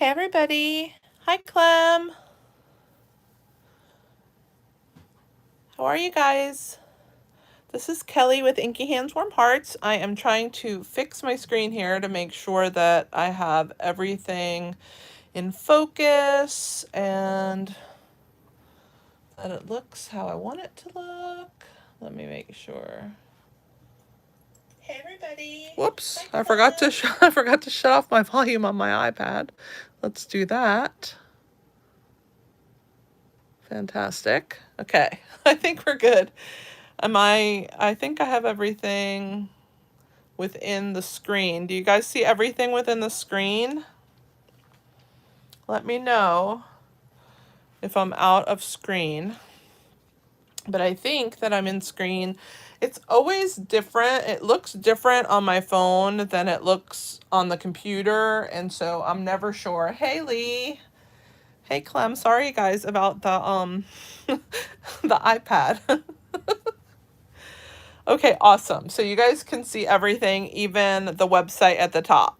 Hey everybody. Hi Clem. How are you guys? This is Kelly with Inky Hands Warm Hearts. I am trying to fix my screen here to make sure that I have everything in focus and that it looks how I want it to look. Let me make sure. Hey everybody. Whoops, I forgot to shut off my volume on my iPad. Let's do that. Fantastic. Okay, I think we're good. I think I have everything within the screen. Do you guys see everything within the screen? Let me know if I'm out of screen. But I think that I'm in screen. It's always different. It looks different on my phone than it looks on the computer, and so I'm never sure. Hey Lee. Hey Clem. Sorry guys about the the iPad. Okay, awesome. So you guys can see everything, even the website at the top.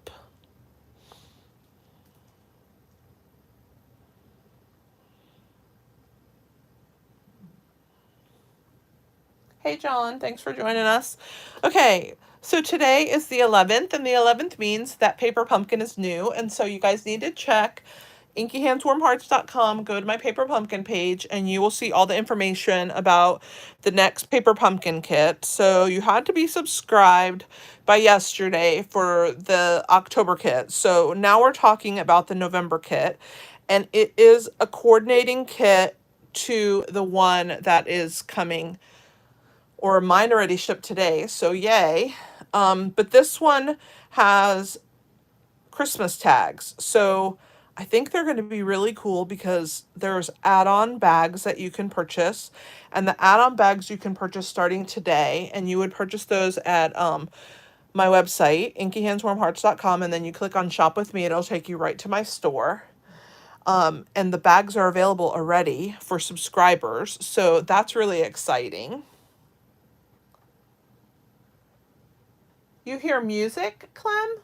Hey John, thanks for joining us. Okay, so today is the 11th, and the 11th means that Paper Pumpkin is new, and so you guys need to check inkyhandswarmhearts.com, go to my Paper Pumpkin page, and you will see all the information about the next Paper Pumpkin kit. So you had to be subscribed by yesterday for the October kit. So now we're talking about the November kit, and it is a coordinating kit to the one that is coming, or mine already shipped today, so yay. But this one has Christmas tags. So I think they're going to be really cool because there's add-on bags that you can purchase, and the add-on bags you can purchase starting today, and you would purchase those at my website, inkyhandswarmhearts.com, and then you click on shop with me. It'll take you right to my store. And the bags are available already for subscribers, so that's really exciting. You hear music, Clem?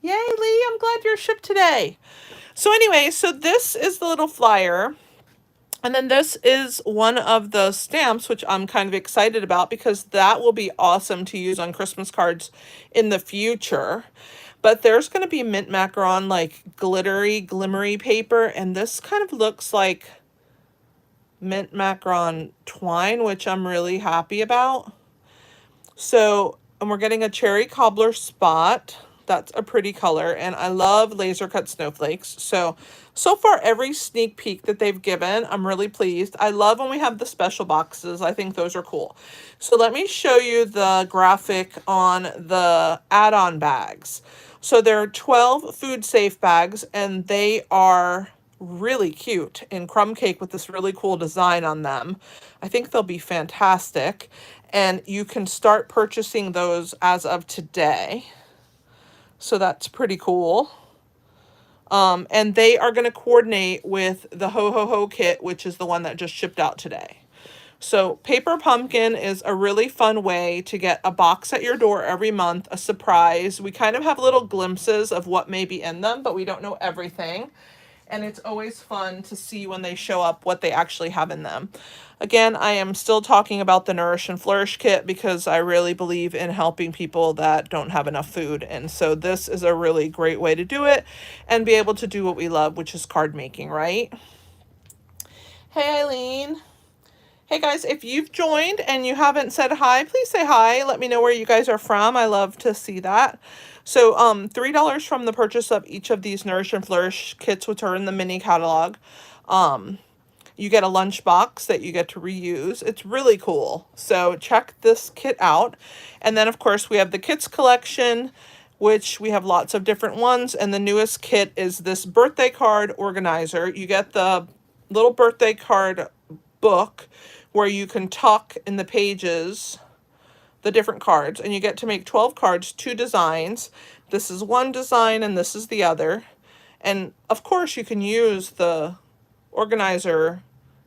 Yay, Lee, I'm glad you're shipped today. So anyway, so this is the little flyer. And then this is one of the stamps, which I'm kind of excited about because that will be awesome to use on Christmas cards in the future. But there's going to be mint macaron, like glittery, glimmery paper. And this kind of looks like mint macaron twine, which I'm really happy about. So, and we're getting a cherry cobbler spot. That's a pretty color, and I love laser cut snowflakes. So far every sneak peek that they've given, I'm really pleased. I love when we have the special boxes. I think those are cool. So let me show you the graphic on the add-on bags. So there are 12 food safe bags, and they are really cute in crumb cake with this really cool design on them. I think they'll be fantastic, and you can start purchasing those as of today. So that's pretty cool. And they are going to coordinate with the Ho Ho Ho kit, which is the one that just shipped out today. So Paper Pumpkin is a really fun way to get a box at your door every month, a surprise. We kind of have little glimpses of what may be in them, but we don't know everything. And it's always fun to see when they show up what they actually have in them. Again, I am still talking about the Nourish and Flourish kit because I really believe in helping people that don't have enough food. And so this is a really great way to do it and be able to do what we love, which is card making, right? Hey, Eileen. Hey guys, if you've joined and you haven't said hi, please say hi. Let me know where you guys are from. I love to see that. So $3 from the purchase of each of these Nourish and Flourish kits, which are in the mini catalog. You get a lunch box that you get to reuse. It's really cool. So check this kit out. And then of course we have the kits collection, which we have lots of different ones. And the newest kit is this birthday card organizer. You get the little birthday card book where you can tuck in the pages the different cards, and you get to make 12 cards, 2 designs. This is one design and this is the other. And of course you can use the organizer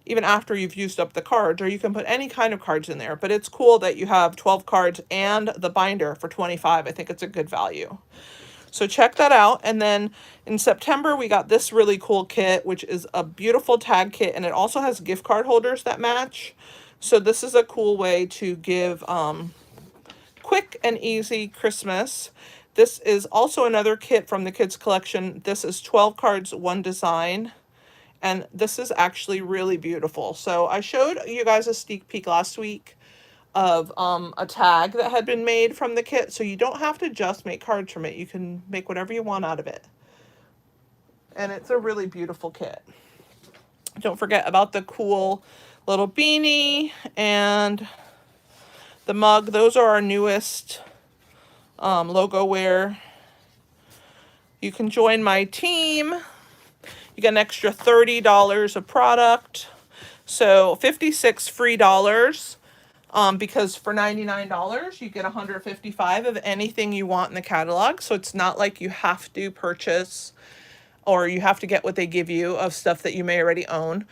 even after you've used up the cards, or you can put any kind of cards in there. But it's cool that you have 12 cards and the binder for $25. I think it's a good value. So check that out. And then in September, we got this really cool kit, which is a beautiful tag kit, and it also has gift card holders that match. So this is a cool way to give quick and easy Christmas. This is also another kit from the kids collection. This is 12 cards, one design. And this is actually really beautiful. So I showed you guys a sneak peek last week of a tag that had been made from the kit. So you don't have to just make cards from it. You can make whatever you want out of it. And it's a really beautiful kit. Don't forget about the cool little beanie and the mug. Those are our newest logo wear. You can join my team. You get an extra $30 of product. So $56 free dollars. Because for $99, you get $155 of anything you want in the catalog. So it's not like you have to purchase or you have to get what they give you of stuff that you may already own.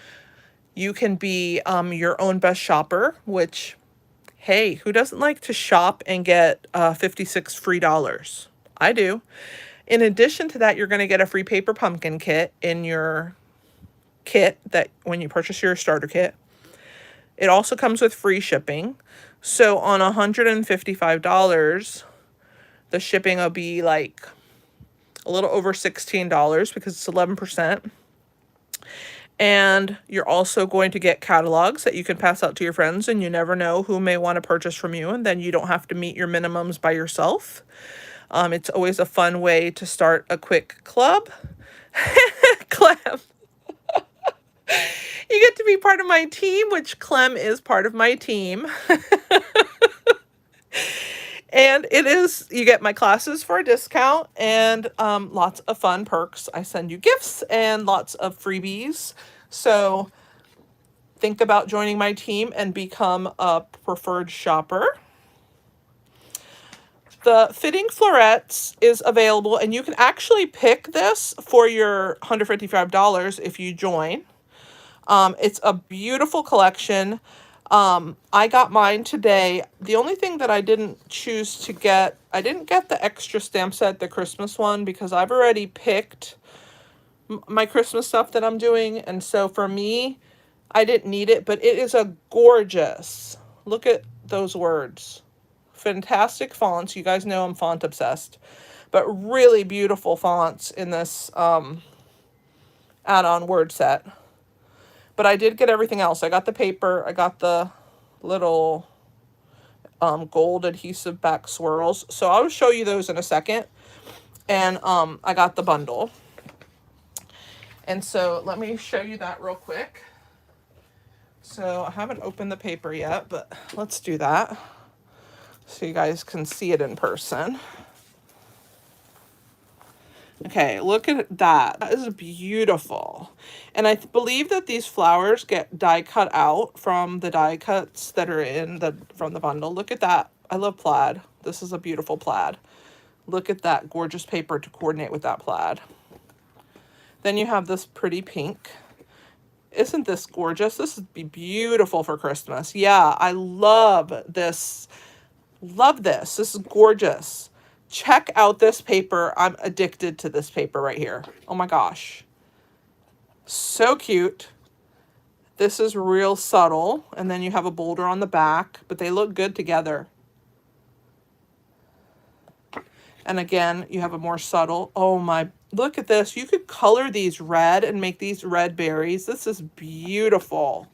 You can be your own best shopper, which, hey, who doesn't like to shop and get $56 free dollars? I do. In addition to that, you're going to get a free paper pumpkin kit in your kit that when you purchase your starter kit. It also comes with free shipping. So on $155, the shipping will be like a little over $16 because it's 11%. And you're also going to get catalogs that you can pass out to your friends, and you never know who may want to purchase from you, and then you don't have to meet your minimums by yourself. It's always a fun way to start a quick club. Clem. You get to be part of my team, which Clem is part of my team. And it is, you get my classes for a discount and lots of fun perks. I send you gifts and lots of freebies. So think about joining my team and become a preferred shopper. The fitting florets is available, and you can actually pick this for your $155 if you join. It's a beautiful collection. I got mine today. The only thing that I didn't choose to get, I didn't get the extra stamp set, the Christmas one, because I've already picked my Christmas stuff that I'm doing. And so for me, I didn't need it, but it is a gorgeous, look at those words. Fantastic fonts. You guys know I'm font obsessed, but really beautiful fonts in this add-on word set. But I did get everything else. I got the paper. I got the little gold adhesive back swirls. So I'll show you those in a second. And I got the bundle. And so let me show you that real quick. So I haven't opened the paper yet, but let's do that so you guys can see it in person. Okay, look at that. That is beautiful. And I believe that these flowers get die cut out from the die cuts that are from the bundle. Look at that. I love plaid. This is a beautiful plaid. Look at that gorgeous paper to coordinate with that plaid. Then you have this pretty pink. Isn't this gorgeous? This would be beautiful for Christmas. Yeah, I love this. Love this. This is gorgeous. Check out this paper. I'm addicted to this paper right here. Oh my gosh. So cute. This is real subtle. And then you have a boulder on the back, but they look good together. And again, you have a more subtle. Oh my, look at this. You could color these red and make these red berries. This is beautiful.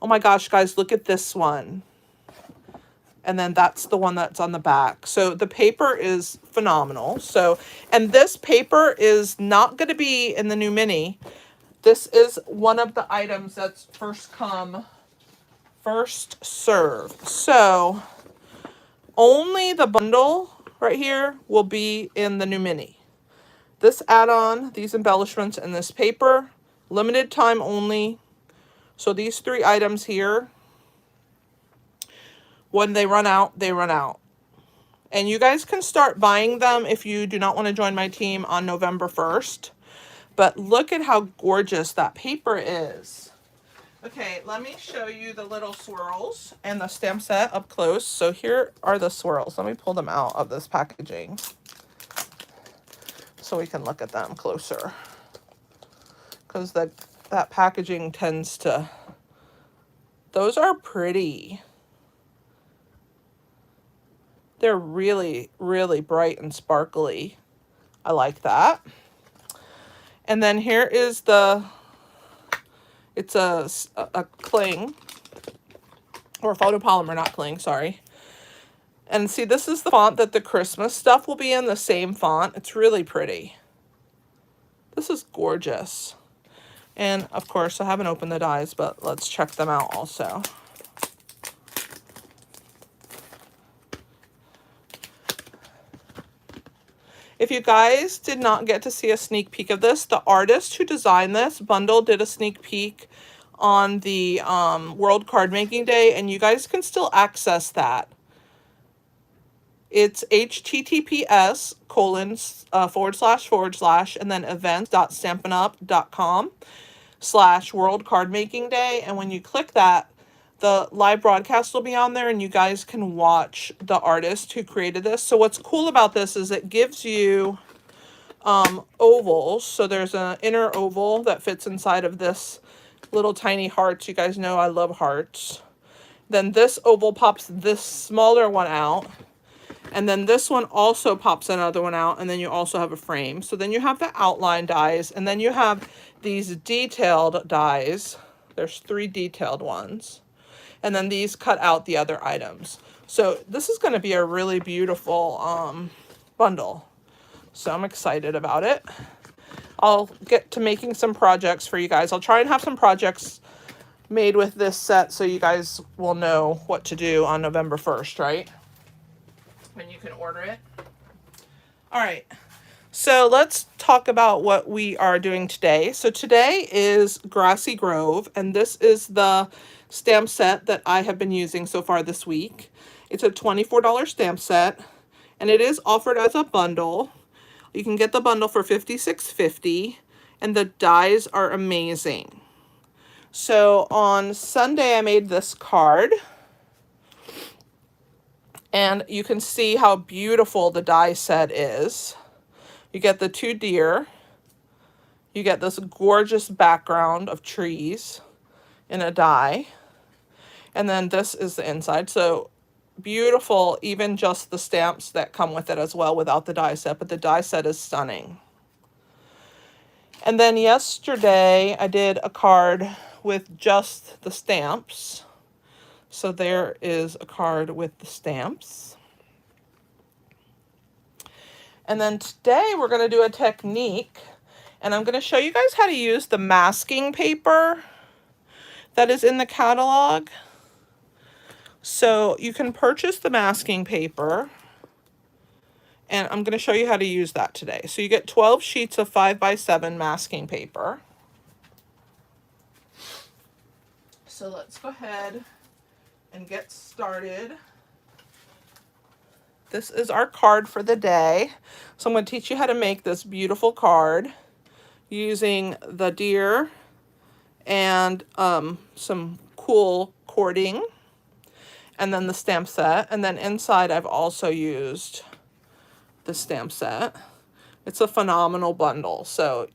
Oh my gosh, guys, look at this one. And then that's the one that's on the back. So the paper is phenomenal. So, and this paper is not going to be in the new mini. This is one of the items that's first come, first serve. So only the bundle right here will be in the new mini. This add-on, these embellishments, and this paper, limited time only. So these 3 items here, when they run out, they run out. And you guys can start buying them if you do not want to join my team on November 1st. But look at how gorgeous that paper is. Okay, let me show you the little swirls and the stamp set up close. So here are the swirls. Let me pull them out of this packaging so we can look at them closer. Because that packaging tends to, those are pretty. They're really, really bright and sparkly. I like that. And then here is the, it's a cling, or photopolymer, not cling, sorry. And see, this is the font that the Christmas stuff will be in, the same font. It's really pretty. This is gorgeous. And of course, I haven't opened the dies, but let's check them out also. If you guys did not get to see a sneak peek of this, the artist who designed this bundle did a sneak peek on the World Card Making Day, and you guys can still access that. It's https:// and then events.stampinup.com/World Card Making Day. And when you click that, the live broadcast will be on there and you guys can watch the artist who created this. So what's cool about this is it gives you ovals. So there's an inner oval that fits inside of this little tiny hearts. You guys know I love hearts. Then this oval pops this smaller one out. And then this one also pops another one out, and then you also have a frame. So then you have the outline dies, and then you have these detailed dies. There's 3 detailed ones. And then these cut out the other items. So this is going to be a really beautiful bundle. So I'm excited about it. I'll get to making some projects for you guys. I'll try and have some projects made with this set so you guys will know what to do on November 1st, right? When you can order it. All right, so let's talk about what we are doing today. So today is Grassy Grove, and this is the stamp set that I have been using so far this week. It's a $24 stamp set, and it is offered as a bundle. You can get the bundle for $56.50, and the dies are amazing. So on Sunday, I made this card. And you can see how beautiful the die set is. You get the 2 deer. You get this gorgeous background of trees in a die. And then this is the inside. So beautiful, even just the stamps that come with it as well without the die set. But the die set is stunning. And then yesterday I did a card with just the stamps. So there is a card with the stamps. And then today we're going to do a technique, and I'm going to show you guys how to use the masking paper that is in the catalog. So you can purchase the masking paper, and I'm going to show you how to use that today. So you get 12 sheets of 5x7 masking paper. So let's go ahead and get started. This is our card for the day. So I'm going to teach you how to make this beautiful card using the deer and some cool cording, and then the stamp set. And then inside I've also used the stamp set. It's a phenomenal bundle. So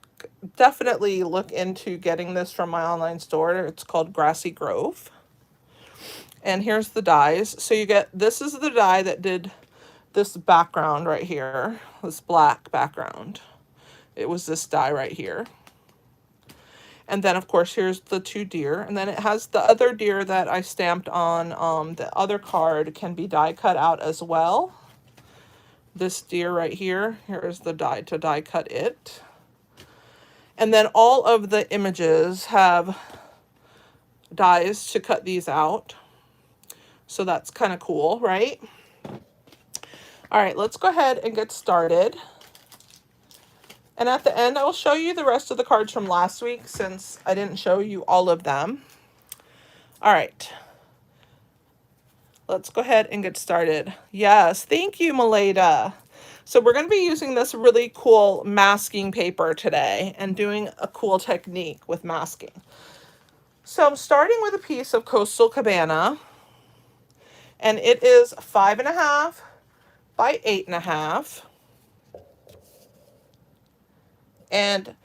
definitely look into getting this from my online store. It's called Grassy Grove. And here's the dies. So you get, this is the die that did this background right here, this black background. It was this die right here. And then of course here's the 2 deer. And then it has the other deer that I stamped on the other card can be die cut out as well. This deer right here, here's the die to die cut it. And then all of the images have dies to cut these out. So that's kind of cool, right? All right, let's go ahead and get started. And at the end, I will show you the rest of the cards from last week since I didn't show you all of them. All right. Let's go ahead and get started. Yes, thank you, Maleda. So we're going to be using this really cool masking paper today and doing a cool technique with masking. So I'm starting with a piece of Coastal Cabana, and it is 5.5 by 8.5. And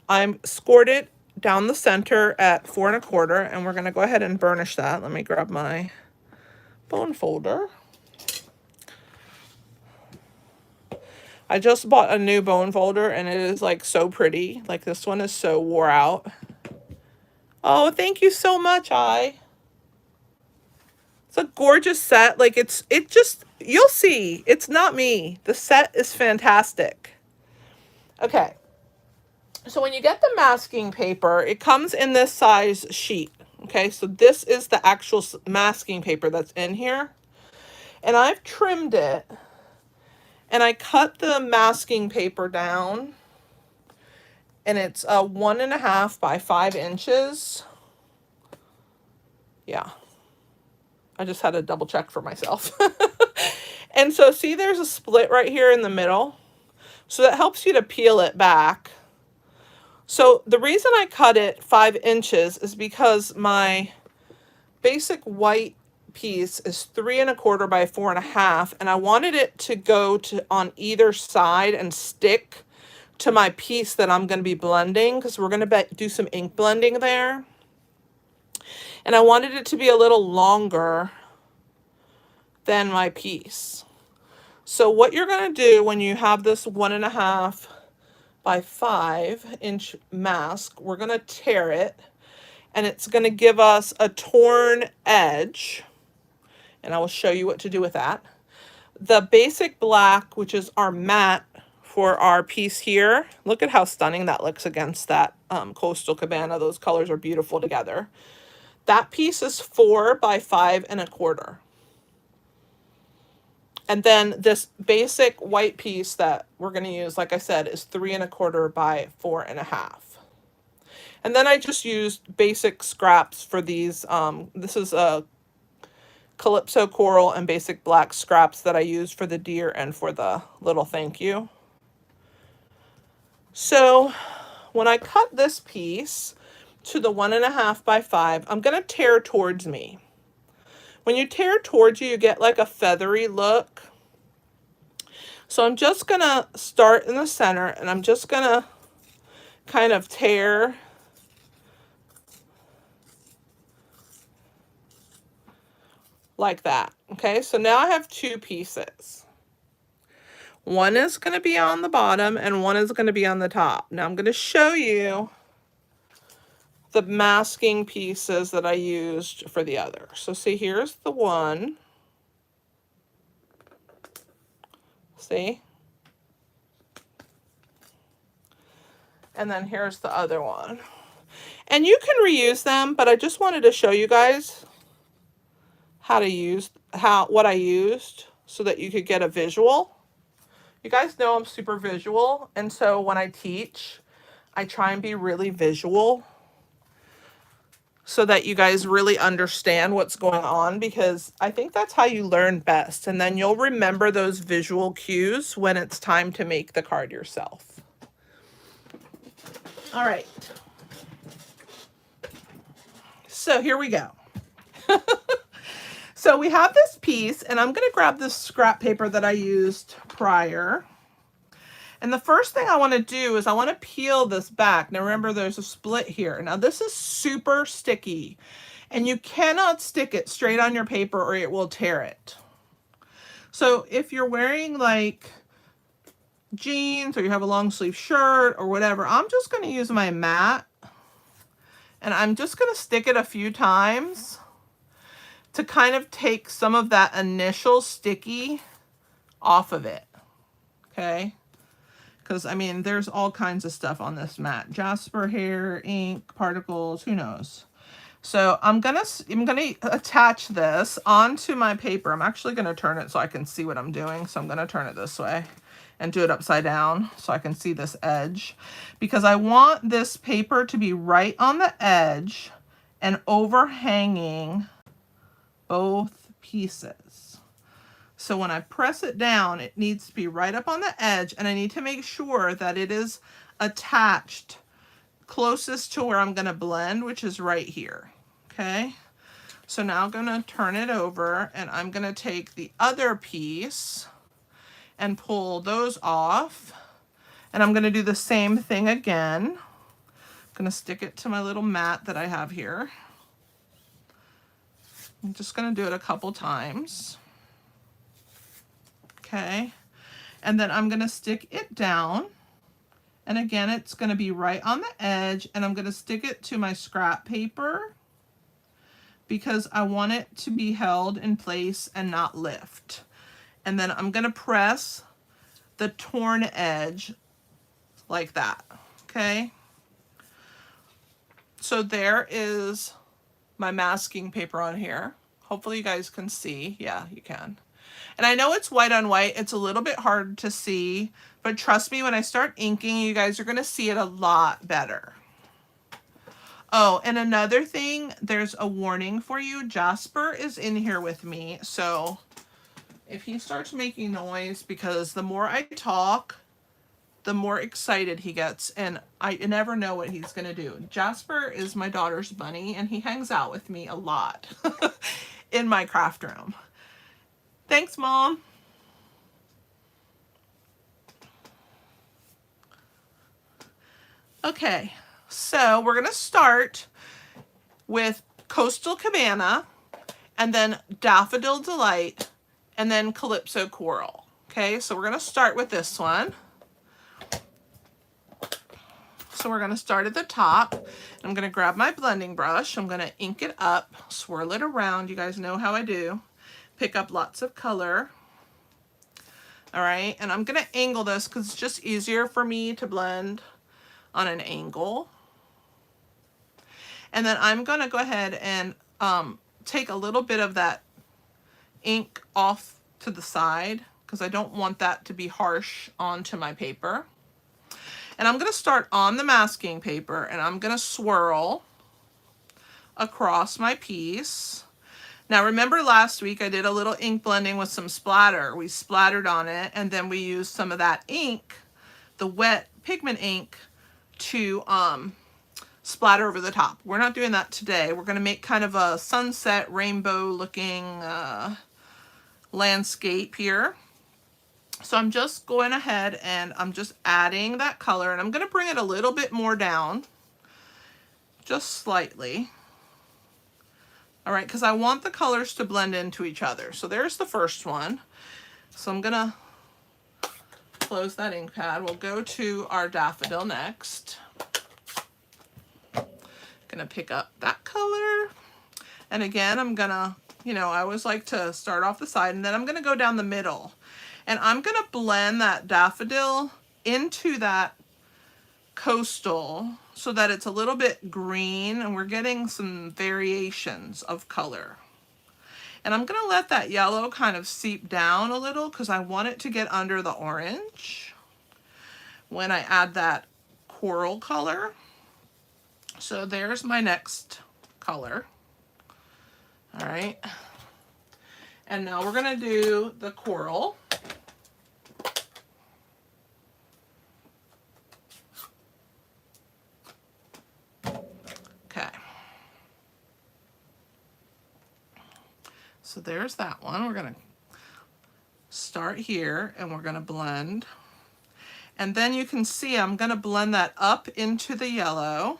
I'm scored it down the center at 4.25, and we're going to go ahead and burnish that. Let me grab my bone folder. I just bought a new bone folder, and it is like so pretty. Like, this one is so wore out. Oh, thank you so much, It's a gorgeous set. Like, it just, you'll see, it's not me. The set is fantastic. Okay. So when you get the masking paper, it comes in this size sheet. Okay, so this is the actual masking paper that's in here. And I've trimmed it. And I cut the masking paper down. And it's 1.5 by 5 inches. Yeah. I just had to double check for myself. And so see, there's a split right here in the middle. So that helps you to peel it back. So the reason I cut it 5 inches is because my basic white piece is 3.25 by 4.5, and I wanted it to go to on either side and stick to my piece that I'm going to be blending, because we're going to do some ink blending there. And I wanted it to be a little longer than my piece. So what you're going to do when you have this 1.5 by 5 inch mask, we're going to tear it, and it's going to give us a torn edge, and I will show you what to do with that. The basic black, which is our matte for our piece here, look at how stunning that looks against that Coastal Cabana. Those colors are beautiful together. That piece is 4 by 5.25. And then this basic white piece that we're going to use, like I said, is 3.25 by 4.5. And then I just used basic scraps for these. This is a Calypso Coral and basic black scraps that I used for the deer and for the little thank you. So when I cut this piece to the 1.5 by 5, I'm going to tear towards me. When you tear towards you, you get like a feathery look. So I'm just going to start in the center, and I'm just going to kind of tear like that. Okay, so now I have 2 pieces. One is going to be on the bottom and one is going to be on the top. Now I'm going to show you the masking pieces that I used for the other. So see, here's the one. See? And then here's the other one. And you can reuse them, but I just wanted to show you guys how to use what I used so that you could get a visual. You guys know I'm super visual, and so when I teach, I try and be really visual so that you guys really understand what's going on, because I think that's how you learn best, and then you'll remember those visual cues when it's time to make the card yourself. All right. So here we go. So we have this piece, and I'm going to grab this scrap paper that I used prior. And the first thing I want to do is I want to peel this back. Now remember, there's a split here. Now this is super sticky, and you cannot stick it straight on your paper or it will tear it. So if you're wearing like jeans or you have a long sleeve shirt or whatever, I'm just going to use my mat, and I'm just going to stick it a few times to kind of take some of that initial sticky off of it, okay? Because, I mean, there's all kinds of stuff on this mat. Jasper hair, ink, particles, who knows? So I'm gonna attach this onto my paper. I'm actually gonna turn it so I can see what I'm doing. So I'm gonna turn it this way and do it upside down so I can see this edge. Because I want this paper to be right on the edge and overhanging both pieces. So when I press it down, it needs to be right up on the edge, and I need to make sure that it is attached closest to where I'm going to blend, which is right here. Okay, so now I'm going to turn it over, and I'm going to take the other piece and pull those off. And I'm going to do the same thing again. I'm going to stick it to my little mat that I have here. I'm just going to do it a couple times. Okay, and then I'm going to stick it down. And again, it's going to be right on the edge, and I'm going to stick it to my scrap paper because I want it to be held in place and not lift. And then I'm going to press the torn edge like that. Okay, so there is my masking paper on here. Hopefully you guys can see. Yeah, you can. And I know it's white on white. It's a little bit hard to see, but trust me, when I start inking, you guys are going to see it a lot better. Oh, and another thing, there's a warning for you. Jasper is in here with me, so if he starts making noise, because the more I talk, the more excited he gets, and I never know what he's going to do. Jasper is my daughter's bunny, and he hangs out with me a lot in my craft room. Thanks, Mom. Okay, so we're going to start with Coastal Cabana, and then Daffodil Delight, and then Calypso Coral. Okay, so we're going to start with this one. So we're going to start at the top. I'm going to grab my blending brush. I'm going to ink it up, swirl it around. You guys know how I do. Pick up lots of color. All right, and I'm going to angle this because it's just easier for me to blend on an angle. And then I'm going to go ahead and take a little bit of that ink off to the side because I don't want that to be harsh onto my paper. And I'm going to start on the masking paper, and I'm going to swirl across my piece. Now remember last week I did a little ink blending with some splatter. We splattered on it, and then we used some of that ink, the wet pigment ink, to splatter over the top. We're not doing that today. We're going to make kind of a sunset rainbow looking landscape here. So I'm just going ahead and I'm just adding that color, and I'm going to bring it a little bit more down, just slightly. All right, because I want the colors to blend into each other. So there's the first one. So I'm going to close that ink pad. We'll go to our daffodil next. Going to pick up that color. And again, I'm going to, I always like to start off the side, and then I'm going to go down the middle. And I'm going to blend that daffodil into that coastal so that it's a little bit green, and we're getting some variations of color. And I'm going to let that yellow kind of seep down a little because I want it to get under the orange when I add that coral color. So there's my next color. All right. And now we're going to do the coral. Okay. So there's that one. We're going to start here, and we're going to blend. And then you can see I'm going to blend that up into the yellow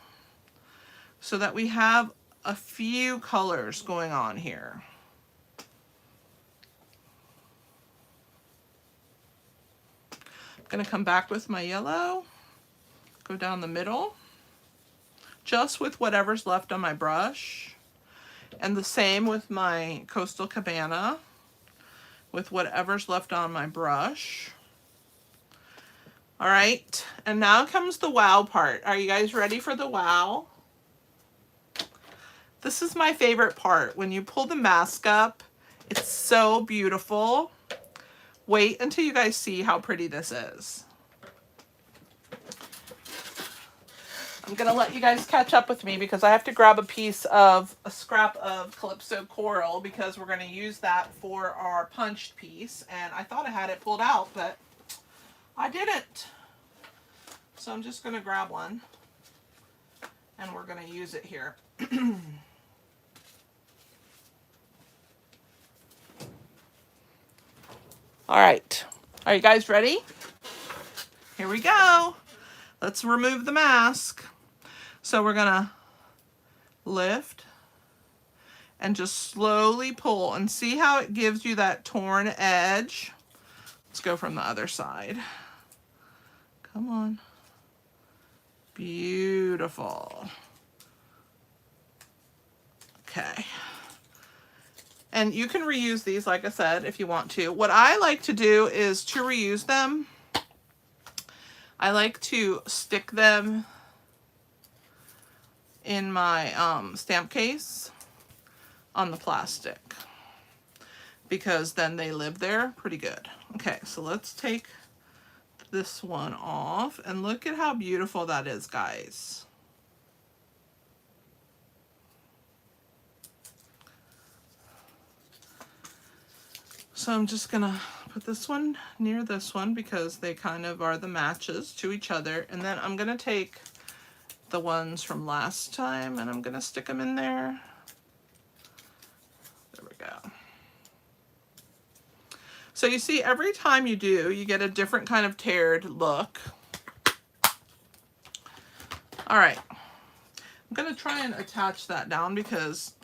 so that we have a few colors going on here. I'm going to come back with my yellow, go down the middle, just with whatever's left on my brush. And the same with my Coastal Cabana, with whatever's left on my brush. All right, and now comes the wow part. Are you guys ready for the wow? This is my favorite part. When you pull the mask up, it's so beautiful. Wait until you guys see how pretty this is. I'm going to let you guys catch up with me because I have to grab a scrap of Calypso Coral because we're going to use that for our punched piece. And I thought I had it pulled out, but I didn't. So I'm just going to grab one, and we're going to use it here. All right. Are you guys ready? Here we go. Let's remove the mask. So we're gonna lift and just slowly pull and see how it gives you that torn edge. Let's go from the other side. Come on. Beautiful. Okay. And you can reuse these, like I said, if you want to. What I like to do is to reuse them. I like to stick them in my stamp case on the plastic, because then they live there pretty good. Okay, so let's take this one off, and look at how beautiful that is, guys. So I'm just gonna put this one near this one because they kind of are the matches to each other, and then I'm gonna take the ones from last time and I'm gonna stick them in there. There we go. So you see, every time you do, you get a different kind of teared look. All right, I'm gonna try and attach that down because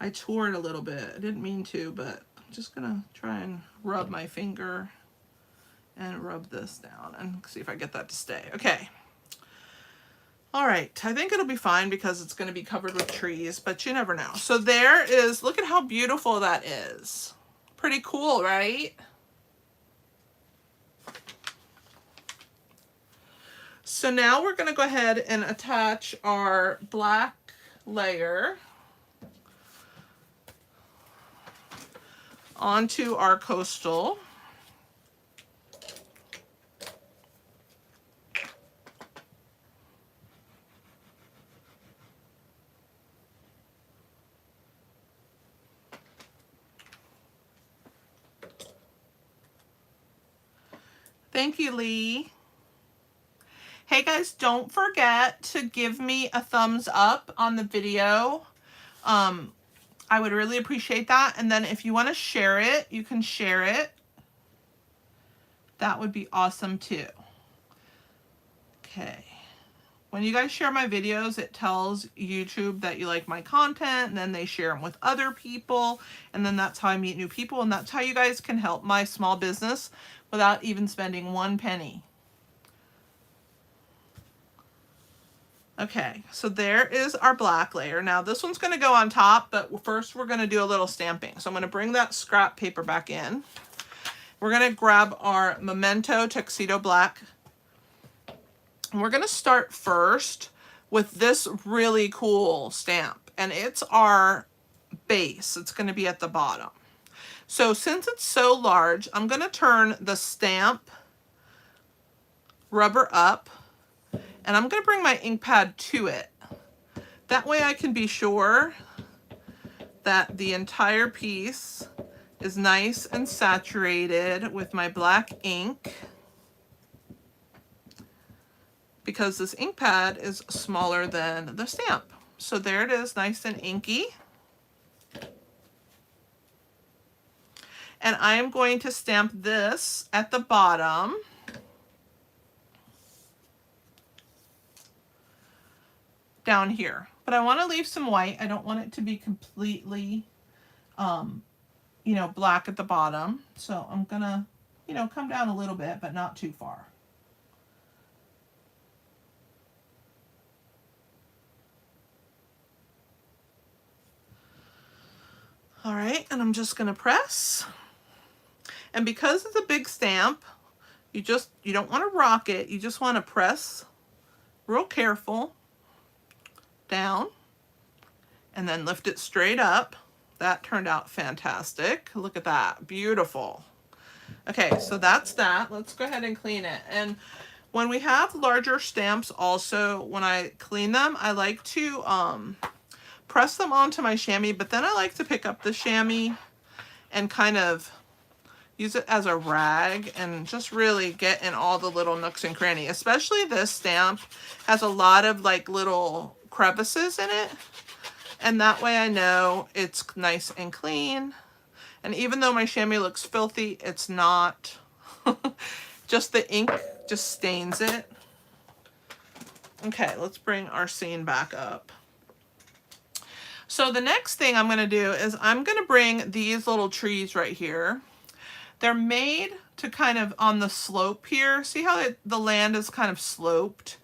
I tore it a little bit. I didn't mean to, but I'm just gonna try and rub my finger and rub this down and see if I get that to stay. Okay. All right, I think it'll be fine because it's gonna be covered with trees, but you never know. So there is, look at how beautiful that is. Pretty cool, right? So now we're gonna go ahead and attach our black layer onto our coastal. Thank you, Lee. Hey guys, don't forget to give me a thumbs up on the video. I would really appreciate that. And then if you want to share it, you can share it. That would be awesome too. Okay. When you guys share my videos, it tells YouTube that you like my content, and then they share them with other people, and then that's how I meet new people, and that's how you guys can help my small business without even spending 1 penny. Okay, so there is our black layer. Now this one's going to go on top, but first we're going to do a little stamping. So I'm going to bring that scrap paper back in. We're going to grab our Memento Tuxedo Black. And we're going to start first with this really cool stamp. And it's our base. It's going to be at the bottom. So since it's so large, I'm going to turn the stamp rubber up. And I'm going to bring my ink pad to it. That way I can be sure that the entire piece is nice and saturated with my black ink, because this ink pad is smaller than the stamp. So there it is, nice and inky. And I am going to stamp this at the bottom. Down here, but I want to leave some white. I don't want it to be completely, you know, black at the bottom. So I'm gonna, you know, come down a little bit, but not too far. All right, and I'm just gonna press. And because it's a big stamp, you don't want to rock it. You just want to press real careful down and then lift it straight up. That turned out fantastic. Look at that, beautiful. Okay, so that's that. Let's go ahead and clean it. And when we have larger stamps also, when I clean them, I like to press them onto my chamois, but then I like to pick up the chamois and kind of use it as a rag and just really get in all the little nooks and crannies. Especially this stamp has a lot of like little crevices in it, and that way I know it's nice and clean. And even though my chamois looks filthy, it's not. Just the ink just stains it. Okay, let's bring our scene back up. So the next thing I'm going to do is I'm going to bring these little trees right here. They're made to kind of on the slope here. See how the land is kind of sloped?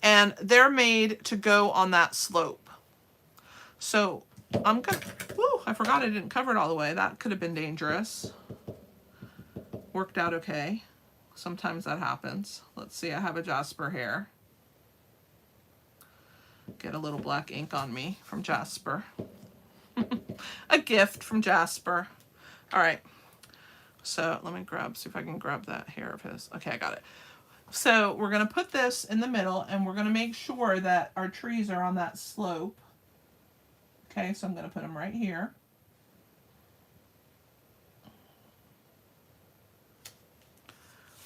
And they're made to go on that slope. So I'm going to, whoo, I forgot I didn't cover it all the way. That could have been dangerous. Worked out okay. Sometimes that happens. Let's see, I have a Jasper here. Get a little black ink on me from Jasper. A gift from Jasper. All right. So let me see if I can grab that hair of his. Okay, I got it. So we're going to put this in the middle and we're going to make sure that our trees are on that slope. Okay, so I'm going to put them right here.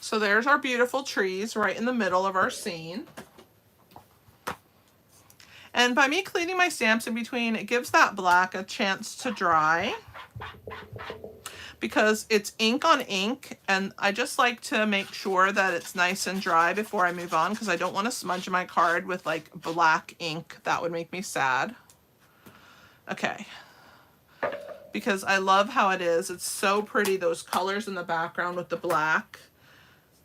So there's our beautiful trees right in the middle of our scene. And by me cleaning my stamps in between, it gives that black a chance to dry because it's ink on ink, and I just like to make sure that it's nice and dry before I move on because I don't want to smudge my card with like black ink. That would make me sad. Okay. Because I love how it is. It's so pretty. Those colors in the background with the black,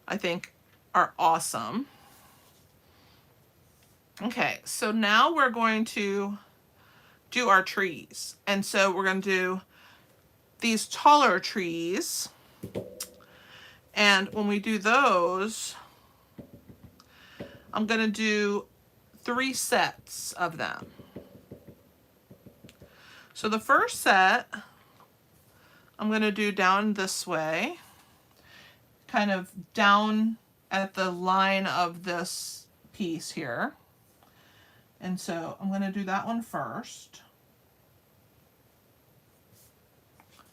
I think, are awesome. Okay, so now we're going to do our trees. And so we're going to do these taller trees. And when we do those, I'm going to do 3 sets of them. So the first set, I'm going to do down this way, kind of down at the line of this piece here. And so I'm going to do that one first.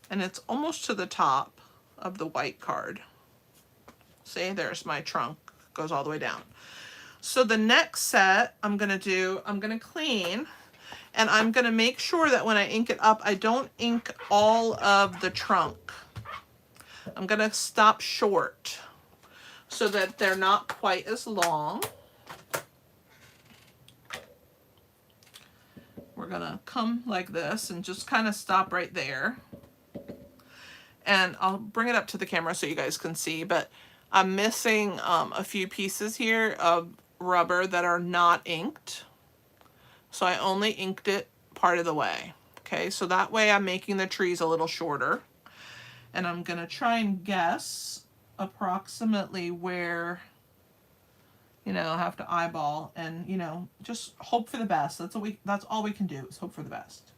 And it's almost to the top of the white card. See, there's my trunk, goes all the way down. So the next set I'm going to clean, and I'm going to make sure that when I ink it up, I don't ink all of the trunk. I'm going to stop short so that they're not quite as long. We're going to come like this and just kind of stop right there. And I'll bring it up to the camera so you guys can see, but I'm missing a few pieces here of rubber that are not inked. So I only inked it part of the way. Okay, so that way I'm making the trees a little shorter. And I'm going to try and guess approximately where, you know, I have to eyeball and, you know, just hope for the best. That's all we can do is hope for the best.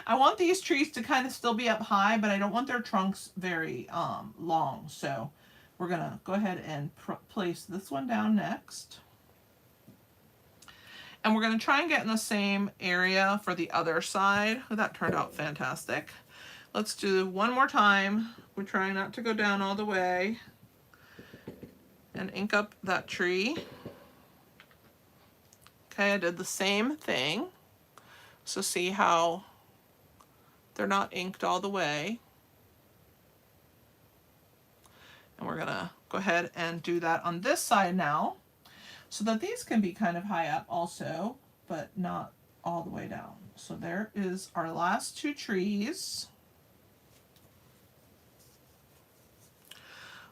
I want these trees to kind of still be up high, but I don't want their trunks very long. So we're going to go ahead and place this one down next. And we're going to try and get in the same area for the other side. Oh, that turned out fantastic. Let's do one more time. We're trying not to go down all the way. And ink up that tree. Okay, I did the same thing. So see how they're not inked all the way. And we're gonna go ahead and do that on this side now, so that these can be kind of high up also, but not all the way down. So there is our last 2 trees.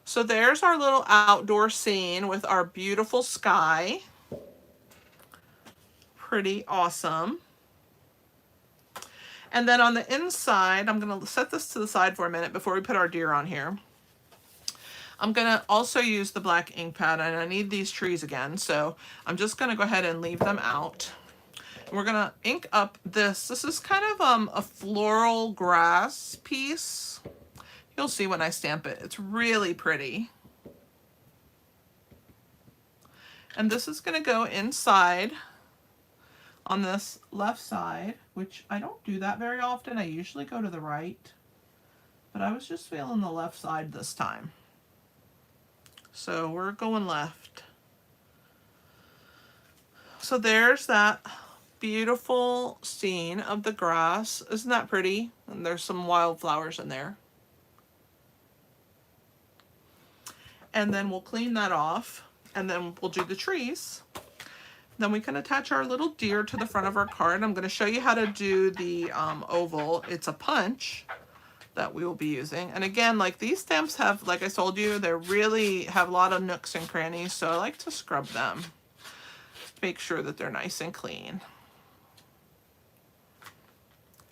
So there's our little outdoor scene with our beautiful sky. Pretty awesome. And then on the inside, I'm going to set this to the side for a minute before we put our deer on here. I'm going to also use the black ink pad, and I need these trees again, so I'm just going to go ahead and leave them out. And we're going to ink up this. This is kind of a floral grass piece. You'll see when I stamp it. It's really pretty. And this is going to go inside on this left side, which I don't do that very often. I usually go to the right, but I was just feeling the left side this time. So we're going left. So there's that beautiful scene of the grass. Isn't that pretty? And there's some wildflowers in there. And then we'll clean that off, and then we'll do the trees. Then we can attach our little deer to the front of our card. I'm going to show you how to do the oval. It's a punch that we will be using. And again, like these stamps have, like I told you, they really have a lot of nooks and crannies, so I like to scrub them. Make sure that they're nice and clean.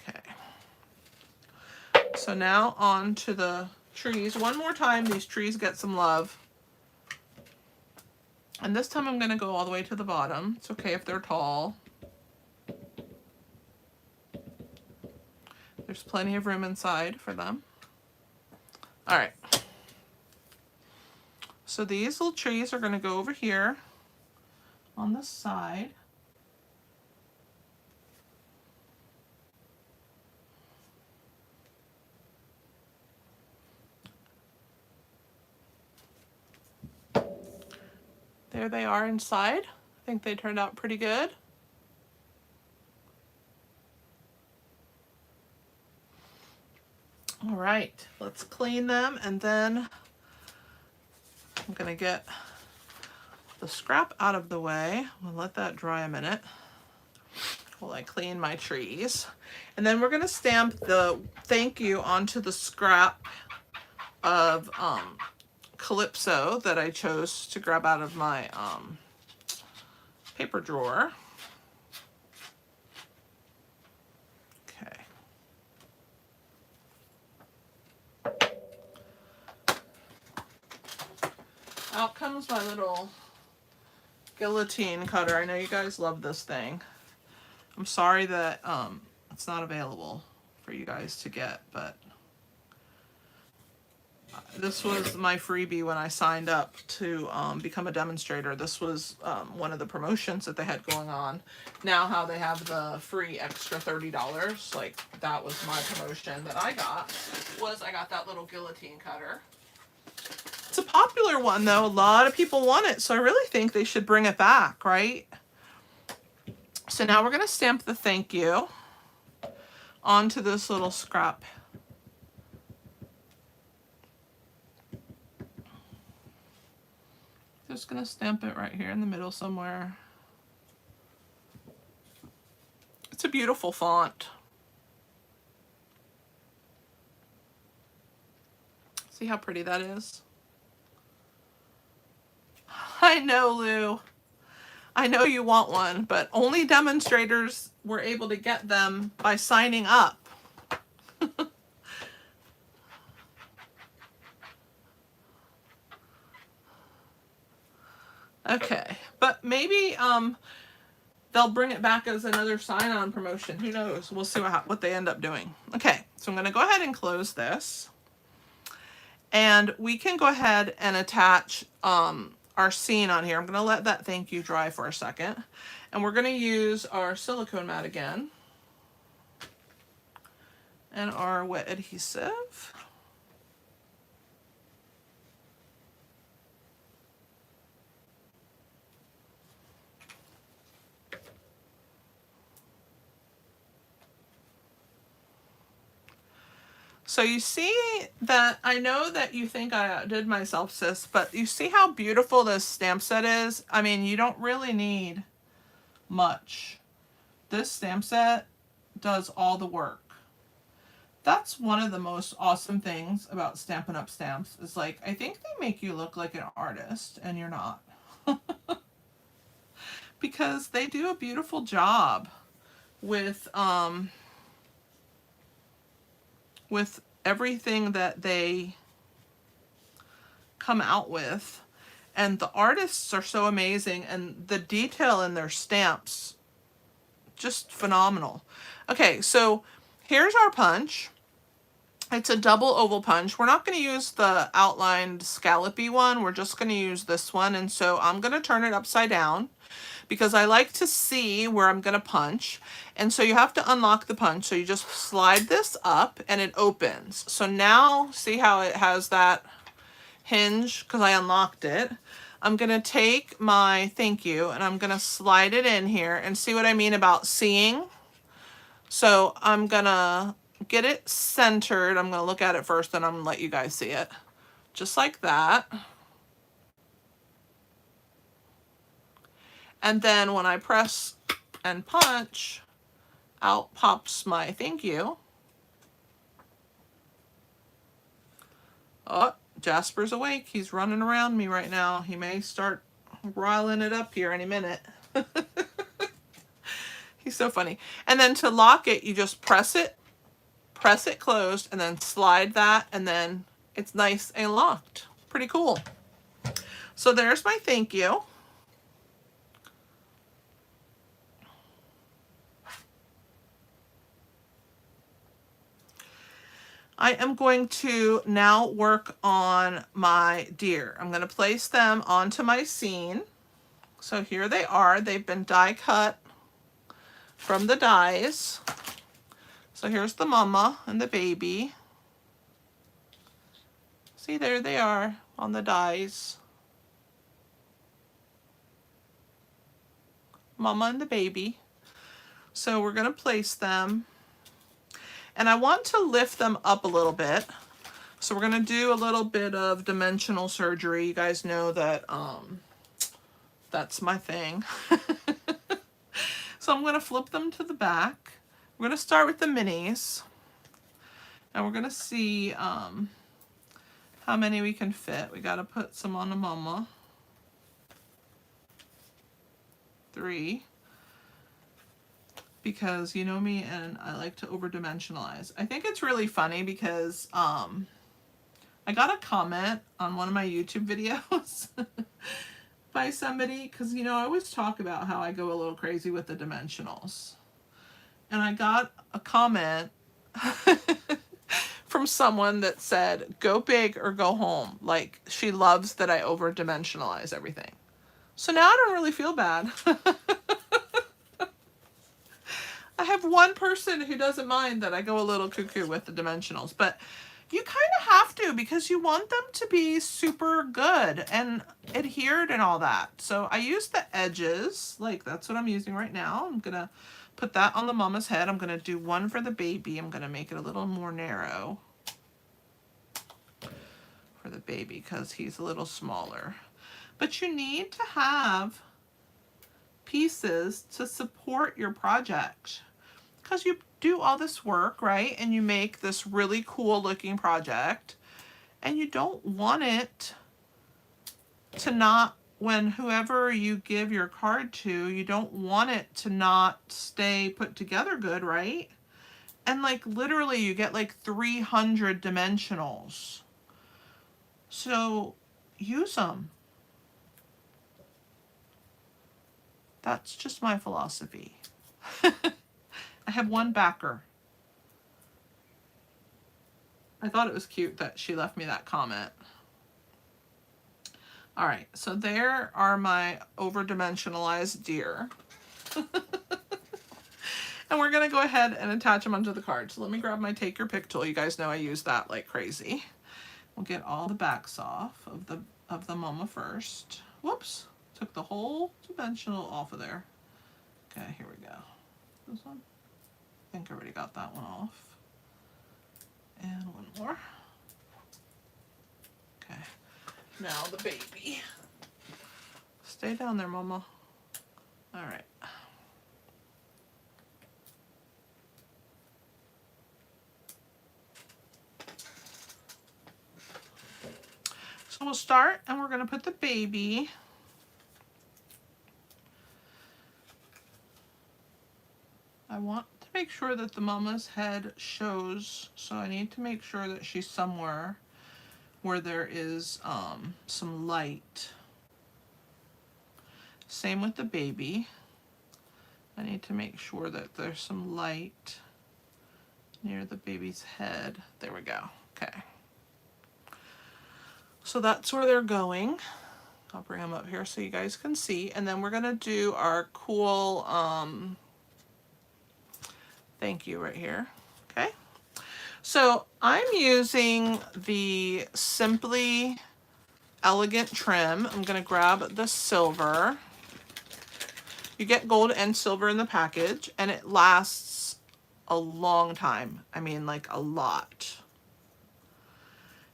Okay. So now on to the trees. One more time, these trees get some love. And this time I'm going to go all the way to the bottom. It's okay if they're tall. There's plenty of room inside for them. All right. So these little trees are going to go over here on the side. There they are inside. I think they turned out pretty good. All right, let's clean them, and then I'm gonna get the scrap out of the way. We'll let that dry a minute while I clean my trees. And then we're gonna stamp the thank you onto the scrap of Calypso that I chose to grab out of my paper drawer. Okay. Out comes my little guillotine cutter. I know you guys love this thing. I'm sorry that it's not available for you guys to get, but this was my freebie when I signed up to become a demonstrator. This was one of the promotions that they had going on. Now how they have the free extra $30, like that was my promotion that I got, was I got that little guillotine cutter. It's a popular one though. A lot of people want it, so I really think they should bring it back, right? So now we're going to stamp the thank you onto this little scrap. Just going to stamp it right here in the middle somewhere. It's a beautiful font. See how pretty that is? I know, Lou. I know you want one, but only demonstrators were able to get them by signing up. Okay, but maybe they'll bring it back as another sign-on promotion. Who knows? We'll see what they end up doing. Okay, so I'm going to go ahead and close this. And we can go ahead and attach our scene on here. I'm going to let that thank you dry for a second. And we're going to use our silicone mat again. And our wet adhesive. So you see that, I know that you think I outdid myself, sis, but you see how beautiful this stamp set is? I mean, you don't really need much. This stamp set does all the work. That's one of the most awesome things about Stampin' Up! Stamps, is like, I think they make you look like an artist, and you're not. Because they do a beautiful job with everything that they come out with. And the artists are so amazing, and the detail in their stamps, just phenomenal. Okay, so here's our punch. It's a double oval punch. We're not going to use the outlined scallopy one. We're just going to use this one. And so I'm going to turn it upside down, because I like to see where I'm going to punch. And so you have to unlock the punch. So you just slide this up and it opens. So now see how it has that hinge, because I unlocked it. I'm going to take my thank you and I'm going to slide it in here and see what I mean about seeing. So I'm going to get it centered. I'm going to look at it first, and I'm going to let you guys see it. Just like that. And then when I press and punch, out pops my thank you. Oh, Jasper's awake. He's running around me right now. He may start riling it up here any minute. He's so funny. And then to lock it, you just press it closed, and then slide that, and then it's nice and locked. Pretty cool. So there's my thank you. I am going to now work on my deer. I'm going to place them onto my scene. So here they are. They've been die cut from the dies. So here's the mama and the baby. See, there they are on the dies. Mama and the baby. So we're going to place them. And I want to lift them up a little bit. So we're going to do a little bit of dimensional surgery. You guys know that that's my thing. So I'm going to flip them to the back. We're going to start with the minis. And we're going to see how many we can fit. We got to put some on the mama. 3. Because you know me and I like to over-dimensionalize. I think it's really funny because I got a comment on one of my YouTube videos by somebody, because you know I always talk about how I go a little crazy with the dimensionals. And I got a comment from someone that said, go big or go home. Like, she loves that I over-dimensionalize everything. So now I don't really feel bad. I have one person who doesn't mind that I go a little cuckoo with the dimensionals, but you kind of have to, because you want them to be super good and adhered and all that. So I use the edges, like that's what I'm using right now. I'm going to put that on the mama's head. I'm going to do one for the baby. I'm going to make it a little more narrow for the baby because he's a little smaller. But you need to have pieces to support your project, because you do all this work, right? And you make this really cool looking project, and you don't want it to not, when whoever you give your card to, you don't want it to not stay put together good, right? And like literally you get like 300 dimensionals. So use them. That's just my philosophy. I have one backer. I thought it was cute that she left me that comment. All right, so there are my over-dimensionalized deer. And we're gonna go ahead and attach them onto the card. So let me grab my take your pick tool. You guys know I use that like crazy. We'll get all the backs off of the mama first. Whoops, took the whole dimensional off of there. Okay, here we go. This one. I think I already got that one off. And one more. Okay. Now the baby. Stay down there, mama. All right. So we'll start, and we're going to put the baby. I want to make sure that the mama's head shows, so I need to make sure that she's somewhere where there is some light. Same with the baby. I need to make sure that there's some light near the baby's head. There we go. Okay. So that's where they're going. I'll bring them up here so you guys can see. And then we're going to do our cool thank you right here. Okay. So I'm using the Simply elegant trim. I'm going to grab the silver. You get gold and silver in the package, and it lasts a long time. I mean, like a lot.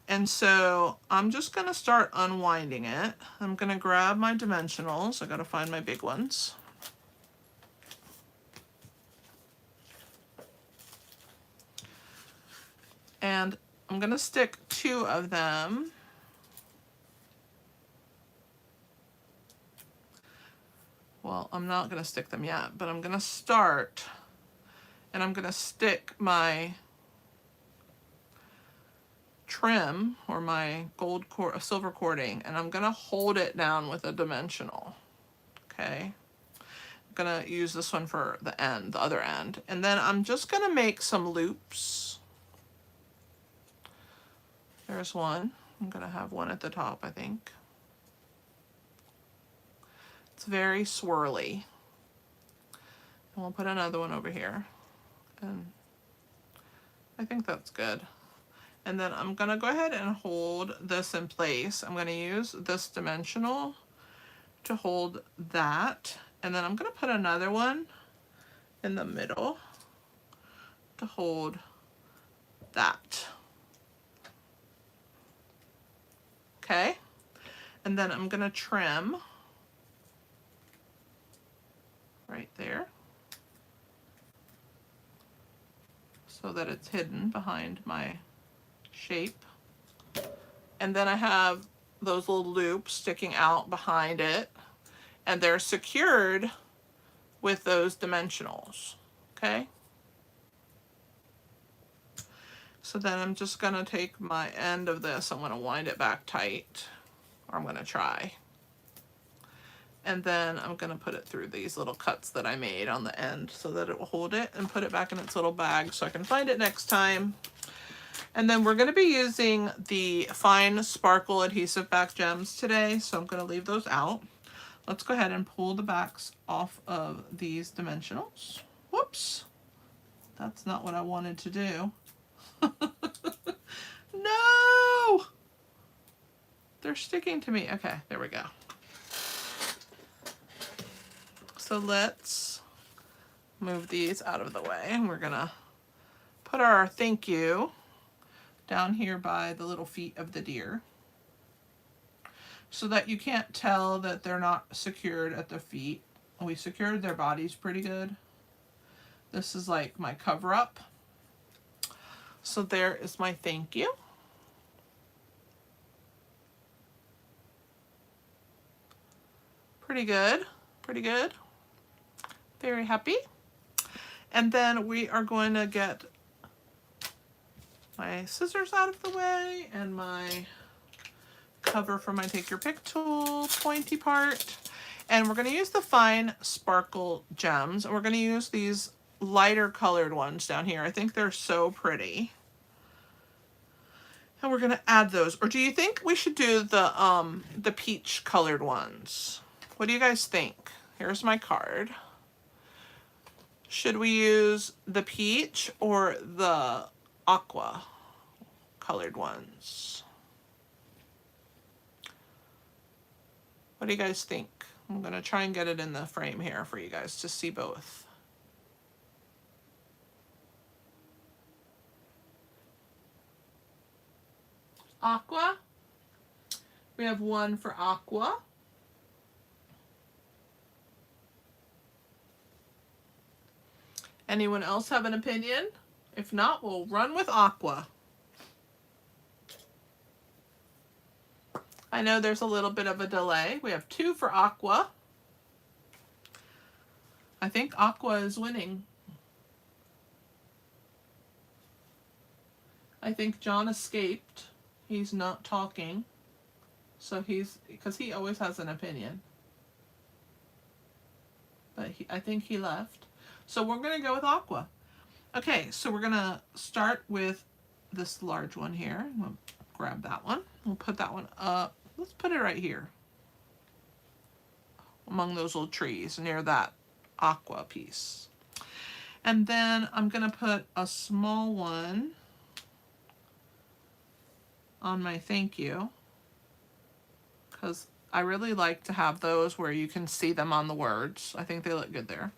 And so I'm just going to start unwinding it. I'm going to grab my dimensionals. I got to find my big ones. And I'm going to stick 2 of them. Well, I'm not going to stick them yet, but I'm going to start, and I'm going to stick my trim or my silver cording, and I'm going to hold it down with a dimensional. Okay. I'm going to use this one for the end, the other end. And then I'm just going to make some loops. There's one. I'm going to have one at the top, I think. It's very swirly. And we'll put another one over here. And I think that's good. And then I'm going to go ahead and hold this in place. I'm going to use this dimensional to hold that. And then I'm going to put another one in the middle to hold that. Okay. And then I'm going to trim right there so that it's hidden behind my shape. And then I have those little loops sticking out behind it, and they're secured with those dimensionals. Okay. So then I'm just going to take my end of this, I'm going to wind it back tight, or I'm going to try. And then I'm going to put it through these little cuts that I made on the end so that it will hold it, and put it back in its little bag so I can find it next time. And then we're going to be using the fine sparkle adhesive back gems today, so I'm going to leave those out. Let's go ahead and pull the backs off of these dimensionals. Whoops, that's not what I wanted to do. No! They're sticking to me. Okay, there we go. So let's move these out of the way, and we're gonna put our thank you down here by the little feet of the deer so that you can't tell that they're not secured at the feet. We secured their bodies pretty good. This is like my cover up. So there is my thank you. Pretty good, pretty good. Very happy. And then we are going to get my scissors out of the way and my cover for my Take Your Pick tool pointy part. And we're going to use the fine sparkle gems. And we're going to use these lighter colored ones down here. I think they're so pretty. And we're going to add those. Or do you think we should do the peach colored ones? What do you guys think? Here's my card. Should we use the peach or the aqua colored ones? What do you guys think? I'm going to try and get it in the frame here for you guys to see both. Aqua. We have one for aqua. Anyone else have an opinion? If not, we'll run with aqua. I know there's a little bit of a delay. We have 2 for aqua. I think aqua is winning. I think John escaped. He's not talking. So because he always has an opinion. But I think he left. So we're going to go with aqua. Okay, so we're going to start with this large one here. We'll grab that one. We'll put that one up. Let's put it right here among those little trees near that aqua piece. And then I'm going to put a small one on my thank you. because I really like to have those where you can see them on the words. I think they look good there.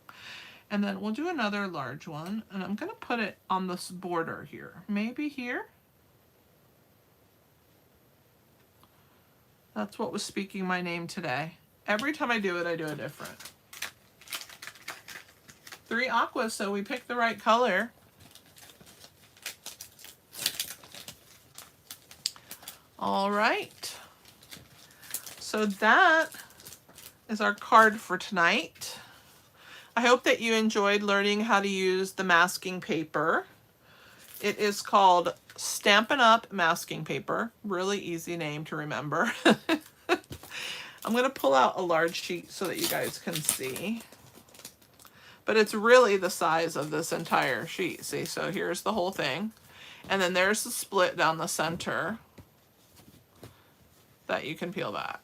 And then we'll do another large one, and I'm going to put it on this border here. Maybe here? That's what was speaking my name today. Every time I do it different. 3 aquas, so we picked the right color. All right. So that is our card for tonight. I hope that you enjoyed learning how to use the masking paper. It is called Stampin' Up masking paper. Really easy name to remember. I'm going to pull out a large sheet so that you guys can see. But it's really the size of this entire sheet. See, so here's the whole thing. And then there's the split down the center that you can peel back.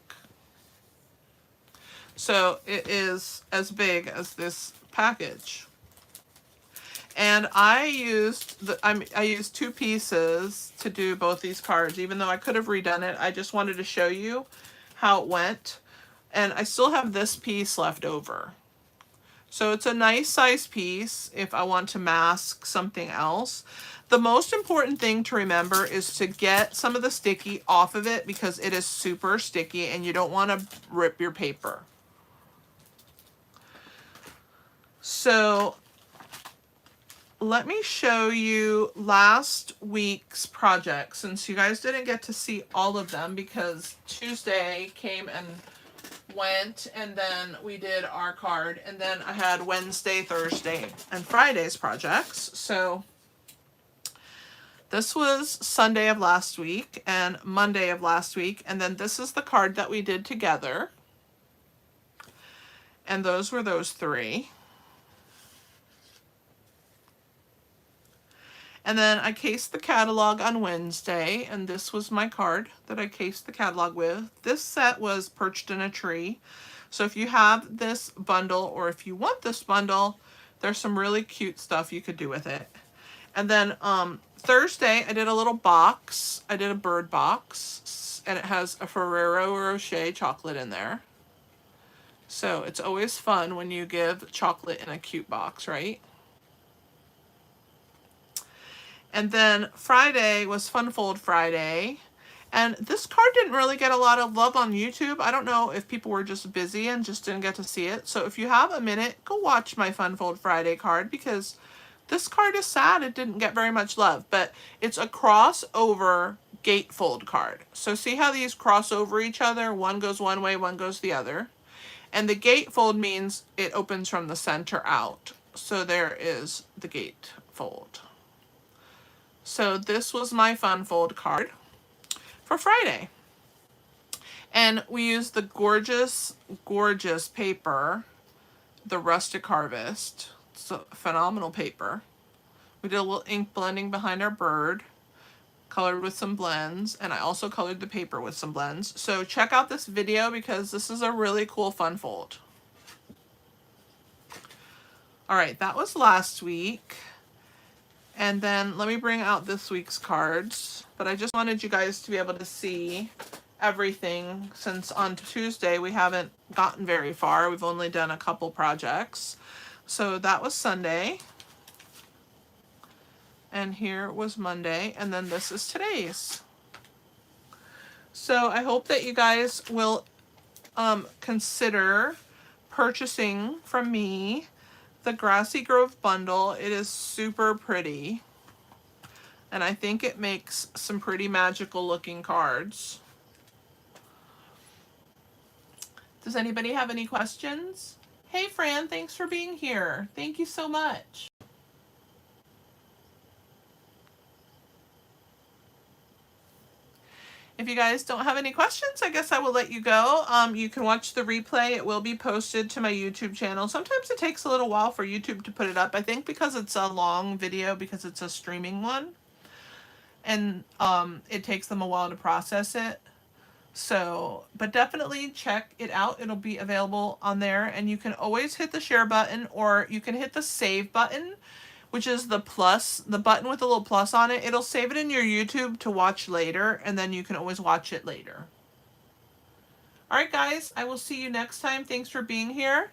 So it is as big as this package. And I used I used 2 pieces to do both these cards, even though I could have redone it. I just wanted to show you how it went. And I still have this piece left over. So it's a nice size piece if I want to mask something else. The most important thing to remember is to get some of the sticky off of it because it is super sticky and you don't want to rip your paper. So let me show you last week's project, since you guys didn't get to see all of them because Tuesday came and went, and then we did our card, and then I had Wednesday, Thursday, and Friday's projects. So this was Sunday of last week and Monday of last week, and then this is the card that we did together. And those were those 3. And then I cased the catalog on Wednesday, and this was my card that I cased the catalog with. This set was Perched in a Tree. So if you have this bundle, or if you want this bundle, there's some really cute stuff you could do with it. And then Thursday, I did a little box. I did a bird box, and it has a Ferrero Rocher chocolate in there. So it's always fun when you give chocolate in a cute box, right? And then Friday was Fun Fold Friday. And this card didn't really get a lot of love on YouTube. I don't know if people were just busy and just didn't get to see it. So if you have a minute, go watch my Fun Fold Friday card because this card is sad. It didn't get very much love. But it's a crossover gatefold card. So see how these cross over each other? One goes one way, one goes the other. And the gatefold means it opens from the center out. So there is the gatefold. So this was my Fun Fold card for Friday. And we used the gorgeous, gorgeous paper, the Rustic Harvest. It's a phenomenal paper. We did a little ink blending behind our bird, colored with some blends, and I also colored the paper with some blends. So check out this video because this is a really cool Fun Fold. All right, that was last week. And then let me bring out this week's cards. But I just wanted you guys to be able to see everything since on Tuesday we haven't gotten very far. We've only done a couple projects. So that was Sunday. And here was Monday. And then this is today's. So I hope that you guys will consider purchasing from me the Grassy Grove bundle. It is super pretty. And I think it makes some pretty magical looking cards. Does anybody have any questions? Hey Fran, thanks for being here. Thank you so much. If you guys don't have any questions, I guess I will let you go. You can watch the replay. It will be posted to my YouTube channel. Sometimes it takes a little while for YouTube to put it up. I think because it's a long video, because it's a streaming one. And it takes them a while to process it. So, but definitely check it out. It'll be available on there. And you can always hit the share button, or you can hit the save button, which is the plus, the button with a little plus on it. It'll save it in your YouTube to watch later, and then you can always watch it later. All right, guys, I will see you next time. Thanks for being here.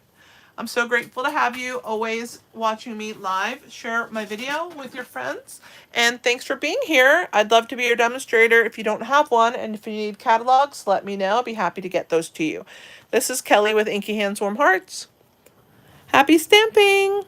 I'm so grateful to have you always watching me live. Share my video with your friends. And thanks for being here. I'd love to be your demonstrator if you don't have one. And if you need catalogs, let me know. I'll be happy to get those to you. This is Kelly with Inky Hands Warm Hearts. Happy stamping!